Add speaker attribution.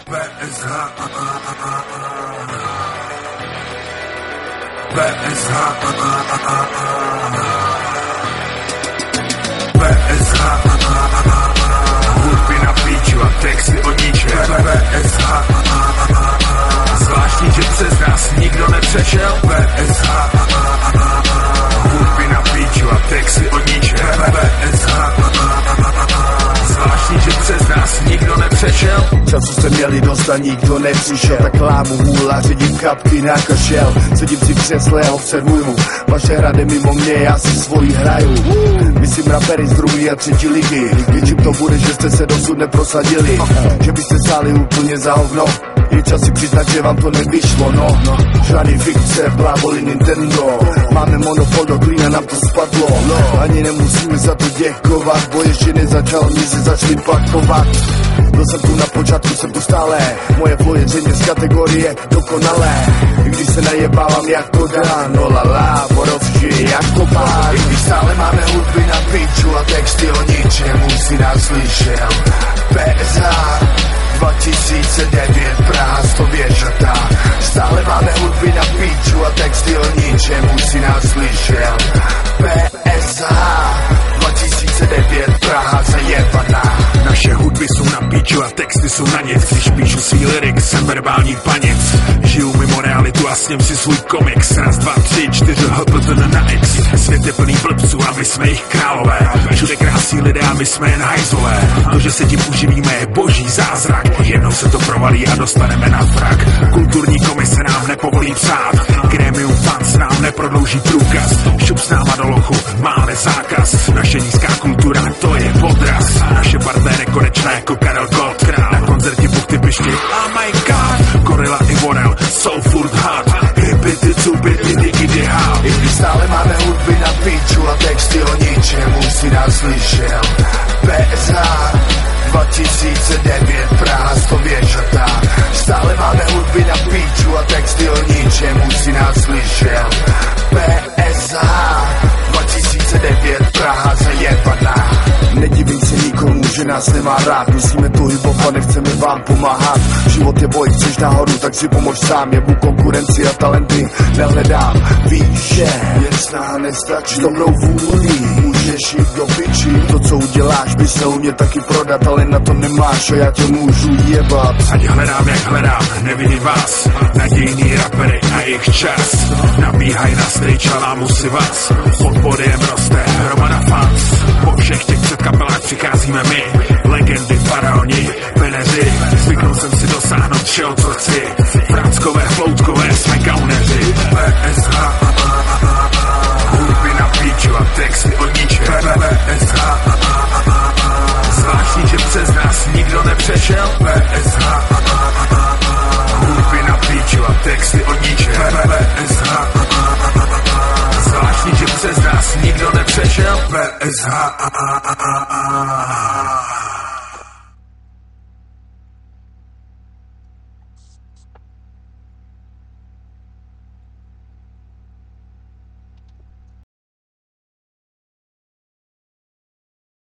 Speaker 1: PSH, PSH, PSH, hudby na píču a texty o ničem. PSH, zvláštní, že přes nás nikdo nepřešel. PSH, hudby na píču a texty o ničem. PSH, zvláštní, že přes nás nikdo nepřešel.
Speaker 2: Času jste měli dost a nikdo nepřišel, tak lámu hůla, ředím kapky na kašel. Sedím si v křesle a observuju vaše hrady mimo mě, já si svojí hraju. Myslím rapery z druhé a třetí ligy. Něčím to bude, že jste se dosud neprosadili, že byste stáli úplně za hovno. Je čas si přiznat, že vám to nevyšlo, no. Žádný fikce, bláboli Nintendo. Máme monopol, do klína nám to spadlo. Ani nemusíme za to děkovat, bo ještě nezačal, my se začali pakovat. Byl jsem tu na počátku, jsem tu stále. Moje flow je zřejmě z kategorie dokonalé. I když se najebávám jako dáno, lala, borovši jako pár. I když stále máme hudby na piču a texty o ničemu, si nás slyšel. PSH 2009, Praha 100 věžatá. Stále máme hudby na píču a texty o ničemu, si nás slyšel. PSH 2009, Praha zajebaná.
Speaker 1: Naše hudby jsou na píču a texty jsou na nic. Když píšu svý lyrik, jsem verbální panic. Žiju mimo realitu a sním si svůj komiks. Raz, dva, tři, čtyři, HPTN na X. Svět je plný blbců a my jsme jich králové. Všude krásí lidé a my jsme jen hajzlové. To, že se tím uživíme, je boží zázrak. Jednou se to provalí a dostaneme na frak. Kulturní komise nám nepovolí psát. Grémium fans nám neprodlouží průkaz. Šup s náma do lochu, máme zákaz. Naše nízká kultura, to je podraz. Naše partnery konečné jako Karel Gott. Na koncertě Buchty Pišky, oh my god. Gorilla i Vorel jsou furt hot. Hippity, cupity, digity, how.
Speaker 2: I když stále máme hudby na píču a texty o ničemu, si nás slyšel. PSH 2009, Praha 100 věžatá. Stále máme hudby na píču a texty o ničemu, si nás slyšel. PSH 2009, Praha zajebaná. Nedivím se nikomu, že nás nemá rád. Musíme tu hip-hop a nechceme vám pomáhat. Život je boj, chceš nahoru, tak si pomož sám. Jebu konkurenci a talenty nehledám. Víš, že jen snaha nestačí, s dobrou vůlí můžeš jít do piči. To, co uděláš, bys se uměl taky prodat, ale na to nemáš a já tě můžu jebat.
Speaker 1: Ať hledám, jak hledám, nevidím vás. Nadějný rapery a jejich čas. Nabíhaj na stage a lámu si vás. Pod podiem roste hromada fans. Po všech těch předkapelách přicházíme my. Legendy, faraoni, peneři. Zvyknul jsem si dosáhnout všeho, co chci. Frackové, floutkové, jsme gauneři. PSH, hudby na píču a texty o ničem. PSH, zvláštní, že přes nás nikdo nepřešel. PSH, hudby na píču a texty o ničem. PSH, zvláštní, že přes nás nikdo nepřešel. PSH,